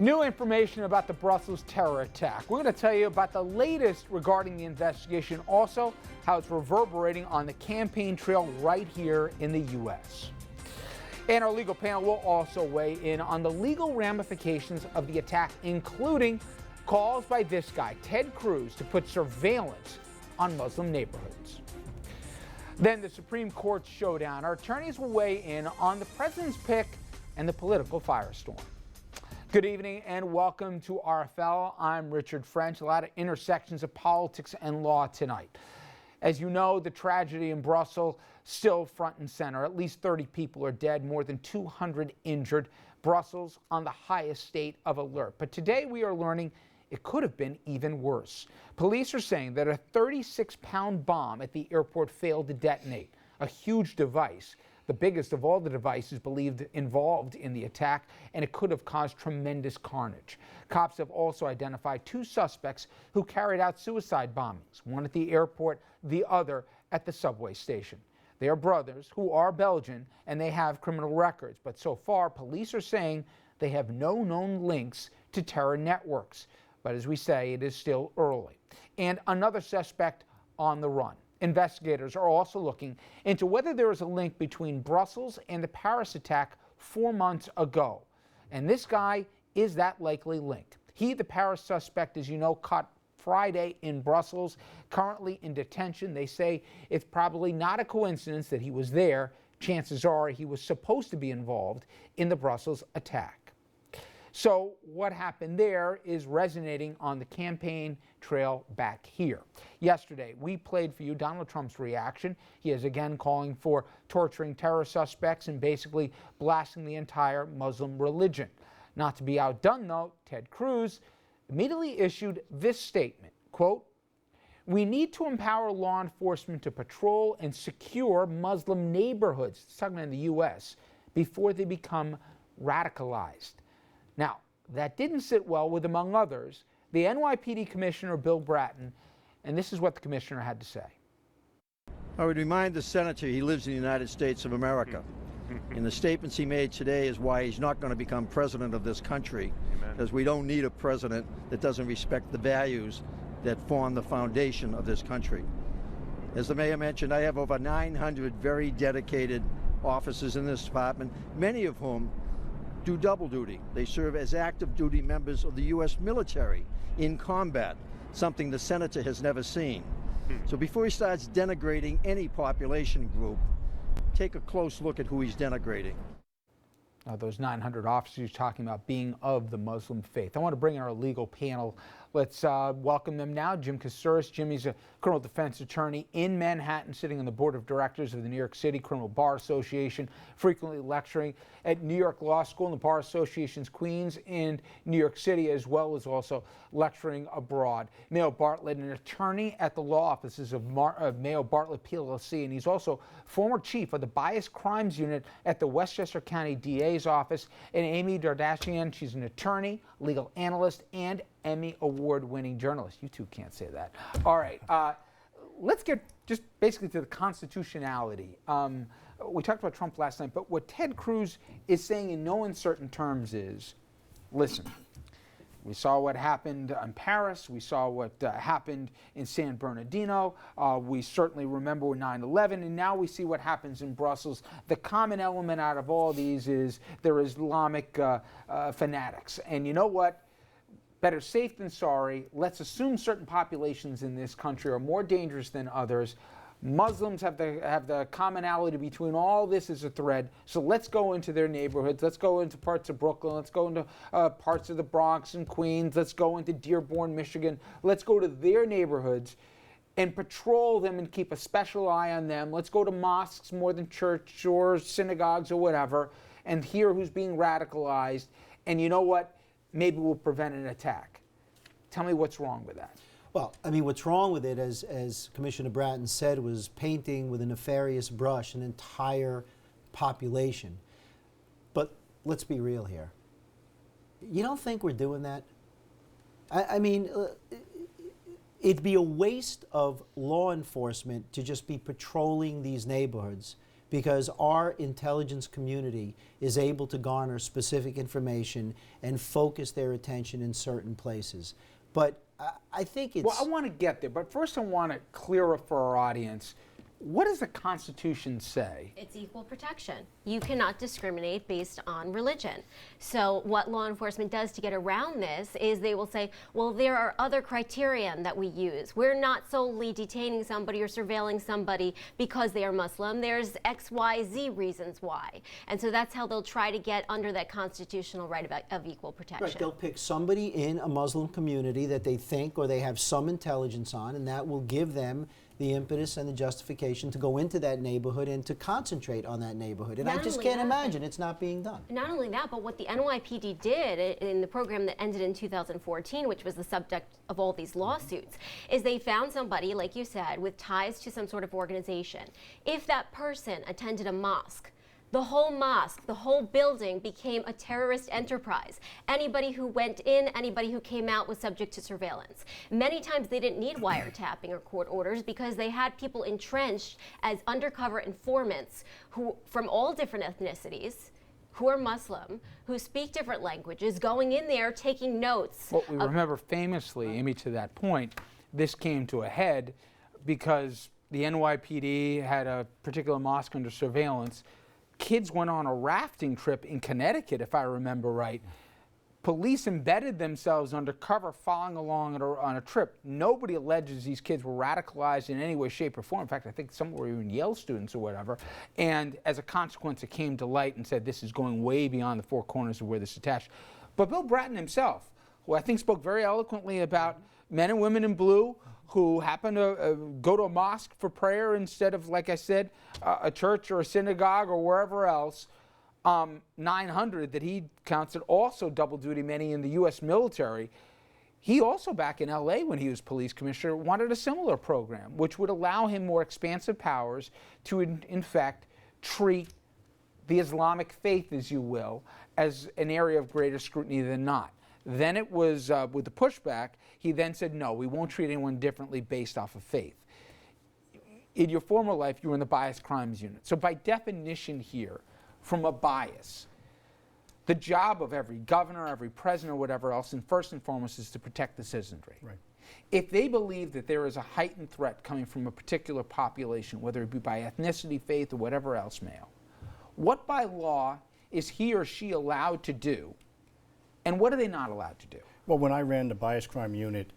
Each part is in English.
New information about the Brussels terror attack. We're going to tell you about the latest regarding the investigation, also how it's reverberating on the campaign trail right here in the U.S. And our legal panel will also weigh in on the legal ramifications of the attack, including calls by this guy, Ted Cruz, to put surveillance on Muslim neighborhoods. Then the Supreme Court showdown. Our attorneys will weigh in on the president's pick and the political firestorm. Good evening and welcome to RFL. I'm Richard French. A lot of intersections of politics and law tonight. As you know, the tragedy in Brussels still front and center. At least 30 people are dead, more than 200 injured. Brussels on the highest state of alert. But today we are learning it could have been even worse. Police are saying that a 36-pound bomb at the airport failed to detonate, a huge device, the biggest of all the devices believed involved in the attack, and it could have caused tremendous carnage. Cops have also identified two suspects who carried out suicide bombings, one at the airport, the other at the subway station. They are brothers who are Belgian, and they have criminal records, but so far police are saying they have no known links to terror networks. But as we say, it is still early. And another suspect on the run. Investigators are also looking into whether there is a link between Brussels and the Paris attack 4 months ago. And this guy is that likely link. He, the Paris suspect, as you know, caught Friday in Brussels, currently in detention. They say it's probably not a coincidence that he was there. Chances are he was supposed to be involved in the Brussels attack. So what happened there is resonating on the campaign trail back here. Yesterday, we played for you Donald Trump's reaction. He is again calling for torturing terror suspects and basically blasting the entire Muslim religion. Not to be outdone, though, Ted Cruz immediately issued this statement, quote, "We need to empower law enforcement to patrol and secure Muslim neighborhoods," it's talking about in the U.S., "before they become radicalized." Now, that didn't sit well with, among others, the NYPD Commissioner Bill Bratton, and this is what the commissioner had to say. I would remind the senator he lives in the United States of America. And the statements he made today is why he's not going to become president of this country, because we don't need a president that doesn't respect the values that form the foundation of this country. As the mayor mentioned, I have over 900 very dedicated officers in this department, many of whom do double duty. They serve as active duty members of the U.S. military in combat, something the senator has never seen. So before he starts denigrating any population group, take a close look at who he's denigrating. Now, those 900 officers talking about being of the Muslim faith. I want to bring in our legal panel. Let's welcome them now. Jim Kasuris. Jimmy's a criminal defense attorney in Manhattan, sitting on the board of directors of the New York City Criminal Bar Association, frequently lecturing at New York Law School and the Bar Association's Queens in New York City, as well as also lecturing abroad. Mayo Bartlett, an attorney at the law offices of Mayo Bartlett PLLC, and he's also former chief of the Bias Crimes Unit at the Westchester County DA's office. And Amy Dardashian, she's an attorney, legal analyst, and Emmy Award-winning journalist. You two can't say that. All right, let's get just basically to the constitutionality. We talked about Trump last night, but what Ted Cruz is saying in no uncertain terms is, listen, we saw what happened in Paris. We saw what happened in San Bernardino. We certainly remember 9/11, and now we see what happens in Brussels. The common element out of all these is they're Islamic fanatics. And you know what? Better safe than sorry. Let's assume certain populations in this country are more dangerous than others. Muslims have the commonality between all this as a thread. So let's go into their neighborhoods. Let's go into parts of Brooklyn. Let's go into parts of the Bronx and Queens. Let's go into Dearborn, Michigan. Let's go to their neighborhoods and patrol them and keep a special eye on them. Let's go to mosques more than church or synagogues or whatever and hear who's being radicalized. And you know what? Maybe we'll prevent an attack. Tell me what's wrong with that. Well, I mean, what's wrong with it, as Commissioner Bratton said, was painting with a nefarious brush an entire population. But let's be real here. You don't think we're doing that? I mean, it'd be a waste of law enforcement to just be patrolling these neighborhoods because our intelligence community is able to garner specific information and focus their attention in certain places. But I think it's... Well, I want to get there, but first I want to clear up for our audience. What does the Constitution say? It's equal protection. You cannot discriminate based on religion. So what law enforcement does to get around this is they will say, well, there are other criterion that we use. We're not solely detaining somebody or surveilling somebody because they are Muslim. There's X, Y, Z reasons why. And so that's how they'll try to get under that constitutional right of equal protection. Right, they'll pick somebody in a Muslim community that they think or they have some intelligence on, and that will give them the impetus and the justification to go into that neighborhood and to concentrate on that neighborhood. And I just can't imagine it's not being done. Not only that, but what the NYPD did in the program that ended in 2014, which was the subject of all these lawsuits, is they found somebody, like you said, with ties to some sort of organization. If that person attended a mosque, the whole mosque, the whole building became a terrorist enterprise. Anybody who went in, anybody who came out was subject to surveillance. Many times they didn't need wiretapping or court orders because they had people entrenched as undercover informants who, from all different ethnicities, who are Muslim, who speak different languages, going in there taking notes. Well, we remember famously, Amy, to that point, this came to a head because the NYPD had a particular mosque under surveillance. Kids went on a rafting trip in Connecticut, if I remember right. Police embedded themselves undercover following along on a trip. Nobody alleges these kids were radicalized in any way, shape, or form. In fact, I think some were even Yale students or whatever. And as a consequence, it came to light and said this is going way beyond the four corners of where this is attached. But Bill Bratton himself, who I think spoke very eloquently about men and women in blue who happen to go to a mosque for prayer instead of, like I said, a church or a synagogue or wherever else. 900 that he counts it also double duty, many in the U.S. military. He also, back in L.A. when he was police commissioner, wanted a similar program, which would allow him more expansive powers to, in fact, treat the Islamic faith, as you will, as an area of greater scrutiny than not. Then it was, with the pushback, he then said, no, we won't treat anyone differently based off of faith. In your former life, you were in the biased crimes unit. So by definition here, from a bias, the job of every governor, every president, or whatever else, and first and foremost, is to protect the citizenry. Right. If they believe that there is a heightened threat coming from a particular population, whether it be by ethnicity, faith, or whatever else, male, what by law is he or she allowed to do, and what are they not allowed to do? Well, when I ran the bias crime unit,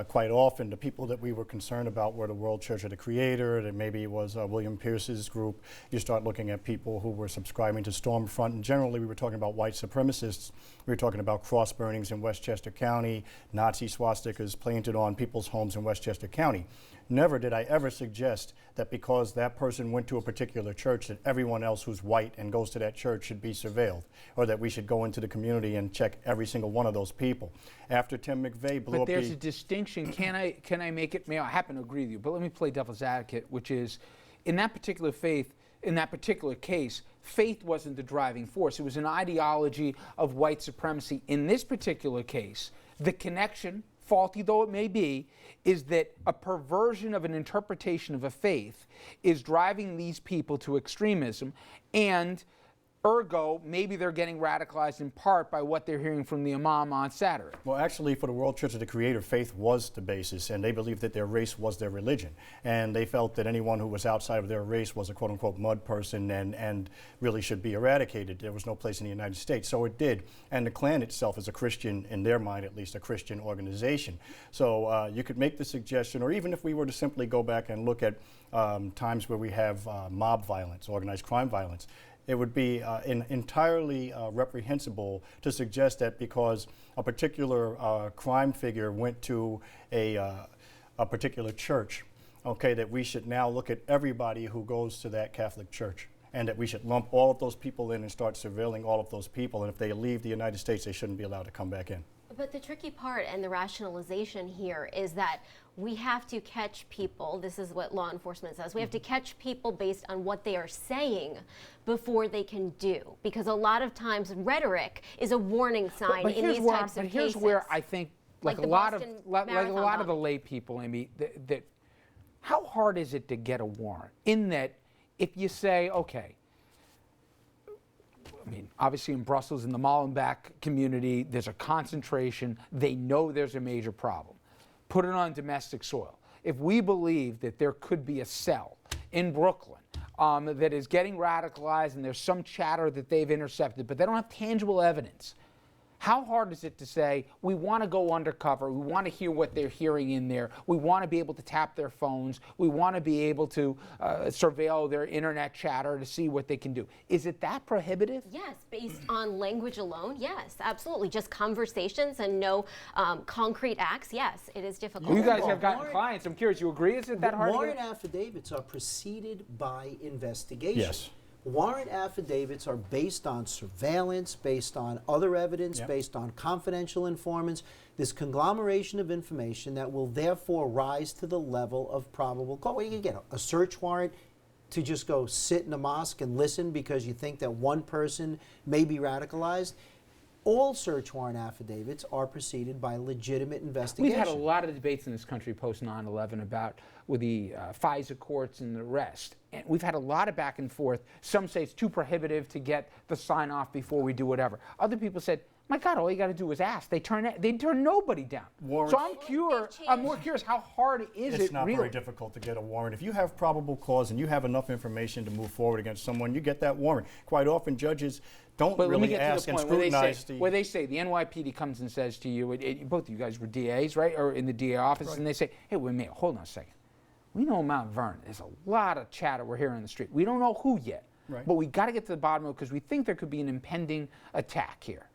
quite often the people that we were concerned about were the World Church of the Creator, that maybe it was William Pierce's group. You start looking at people who were subscribing to Stormfront, and generally we were talking about white supremacists. We were talking about cross burnings in Westchester County, Nazi swastikas planted on people's homes in Westchester County. Never did I ever suggest that because that person went to a particular church that everyone else who's white and goes to that church should be surveilled, or that we should go into the community and check every single one of those people. After Tim McVeigh blew up the... But there's a distinction. Can I make it? I happen to agree with you, but let me play devil's advocate, which is, in that particular case, faith wasn't the driving force. It was an ideology of white supremacy. In this particular case, the connection, faulty though it may be, is that a perversion of an interpretation of a faith is driving these people to extremism, and ergo, maybe they're getting radicalized in part by what they're hearing from the imam on Saturday. Well, actually, for the World Church of the Creator, faith was the basis, and they believed that their race was their religion. And they felt that anyone who was outside of their race was a quote-unquote mud person and really should be eradicated. There was no place in the United States. So it did. And the Klan itself is a Christian, in their mind at least, a Christian organization. So you could make the suggestion, or even if we were to simply go back and look at times where we have mob violence, organized crime violence, it would be entirely reprehensible to suggest that because a particular crime figure went to a particular church, okay, that we should now look at everybody who goes to that Catholic church, and that we should lump all of those people in and start surveilling all of those people, and if they leave the United States, they shouldn't be allowed to come back in. But the tricky part and the rationalization here is that we have to catch people. This is what law enforcement says. We have to catch people based on what they are saying before they can do. Because a lot of times rhetoric is a warning sign in these types of cases. But here's where I think, like a lot of the lay people, Amy, that how hard is it to get a warrant? In that, if you say, okay, I mean, obviously in Brussels, in the Molenbeek community, there's a concentration. They know there's a major problem. Put it on domestic soil. If we believe that there could be a cell in Brooklyn that is getting radicalized and there's some chatter that they've intercepted, but they don't have tangible evidence, how hard is it to say, we want to go undercover, we want to hear what they're hearing in there, we want to be able to tap their phones, we want to be able to surveil their internet chatter to see what they can do? Is it that prohibitive? Yes, based on language alone, yes, absolutely. Just conversations and no concrete acts, yes, it is difficult. Well, you guys have gotten clients. I'm curious, you agree? Is it that hard to Warrant get? affidavits are preceded by investigation. Yes. Warrant affidavits are based on surveillance, based on other evidence, Yep. based on confidential informants, this conglomeration of information that will therefore rise to the level of probable cause. What do you get? A search warrant to just go sit in a mosque and listen because you think that one person may be radicalized? All search warrant affidavits are preceded by legitimate investigation. We've had a lot of debates in this country post 9/11 about with the FISA courts and the rest. And we've had a lot of back and forth. Some say it's too prohibitive to get the sign off before we do whatever. Other people said, my God, all you got to do is ask. They turn nobody down. Warrants- So I'm more curious, how hard is it It's not really? very difficult to get a warrant. If you have probable cause and you have enough information to move forward against someone, you get that warrant. Quite often, judges don't But let me really get to ask the and point where scrutinize they say the NYPD comes and says to you, both of you guys were DAs, right, or in the DA office, Right. and they say, hey, wait a minute, hold on a second. We know Mount Vernon. There's a lot of chatter we're hearing in the street. We don't know who yet, Right. but we got to get to the bottom of it because we think there could be an impending attack here.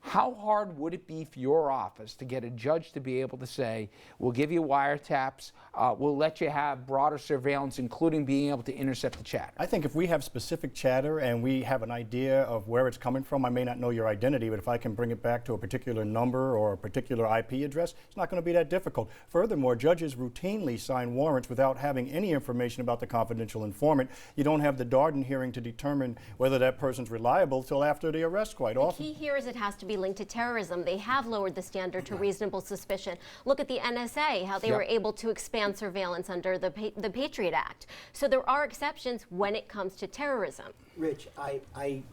How hard would it be for your office to get a judge to be able to say, we'll give you wiretaps, we'll let you have broader surveillance, including being able to intercept the chatter? I think if we have specific chatter and we have an idea of where it's coming from, I may not know your identity, but if I can bring it back to a particular number or a particular IP address, it's not going to be that difficult. Furthermore, judges routinely sign warrants without having any information about the confidential informant. You don't have the Darden hearing to determine whether that person's reliable till after the arrest quite The often. key here is it has to be linked to terrorism. They have lowered the standard to reasonable suspicion. Look at the NSA, how they Yep. were able to expand surveillance under the Patriot Act. So there are exceptions when it comes to terrorism. Rich,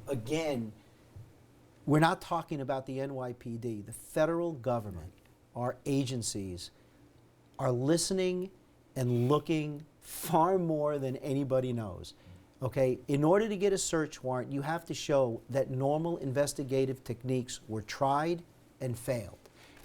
again, we're not talking about the NYPD. The federal government, our agencies, are listening and looking far more than anybody knows. Okay, in order to get a search warrant, you have to show that normal investigative techniques were tried and failed.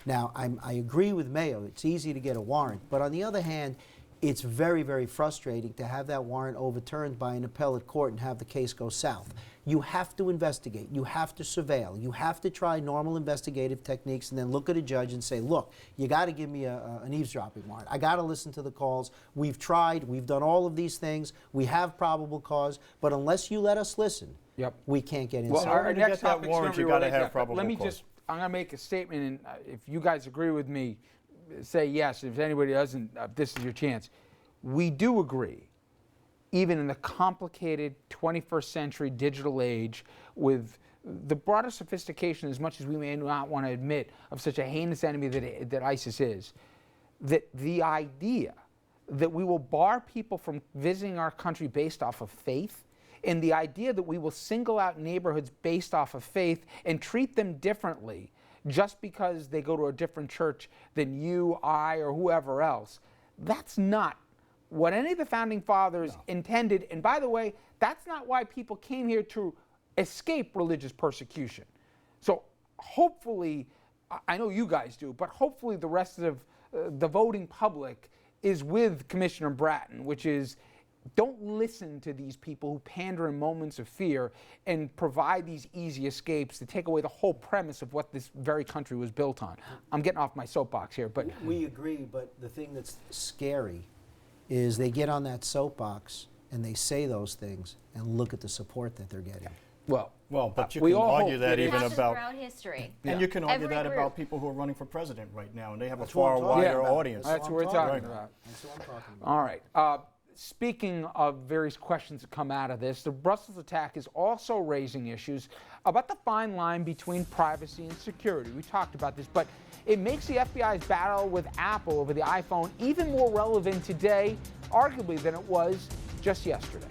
Now, I agree with Mayo, it's easy to get a warrant, but on the other hand, it's very, very frustrating to have that warrant overturned by an appellate court and have the case go south. You have to investigate, you have to surveil, you have to try normal investigative techniques and then look at a judge and say, look, you got to give me an eavesdropping warrant. I got to listen to the calls. We've tried, we've done all of these things, we have probable cause, but unless you let us listen, Yep. we can't get Well, inside. our order to next get that topic's warrant, gonna be you gotta related to have that, but probable let me cause. I'm going to make a statement, and if you guys agree with me, say yes. If anybody doesn't, this is your chance. We do agree, even in the complicated 21st century digital age, with the broader sophistication, as much as we may not want to admit, of such a heinous enemy that ISIS is, that the idea that we will bar people from visiting our country based off of faith, and the idea that we will single out neighborhoods based off of faith and treat them differently just because they go to a different church than you, I, or whoever else, that's not what any of the founding fathers intended. And by the way, that's not why people came here to escape religious persecution. So hopefully, I know you guys do, but hopefully the rest of the voting public is with Commissioner Bratton, which is, don't listen to these people who pander in moments of fear and provide these easy escapes to take away the whole premise of what this very country was built on. I'm getting off my soapbox here, but We agree, but the thing that's scary is they get on that soapbox and they say those things and look at the support that they're getting. well, But you we can all argue hope that it even Happens about, throughout history. and you can argue Every that group. about people who are running for president right now, and they have That's a what far I'm talking wider about. audience. That's what we're talking about. That's what I'm talking about. All right. Speaking of various questions that come out of this, the Brussels attack is also raising issues about the fine line between privacy and security. We talked about this, but it makes the FBI's battle with Apple over the iPhone even more relevant today, arguably, than it was just yesterday.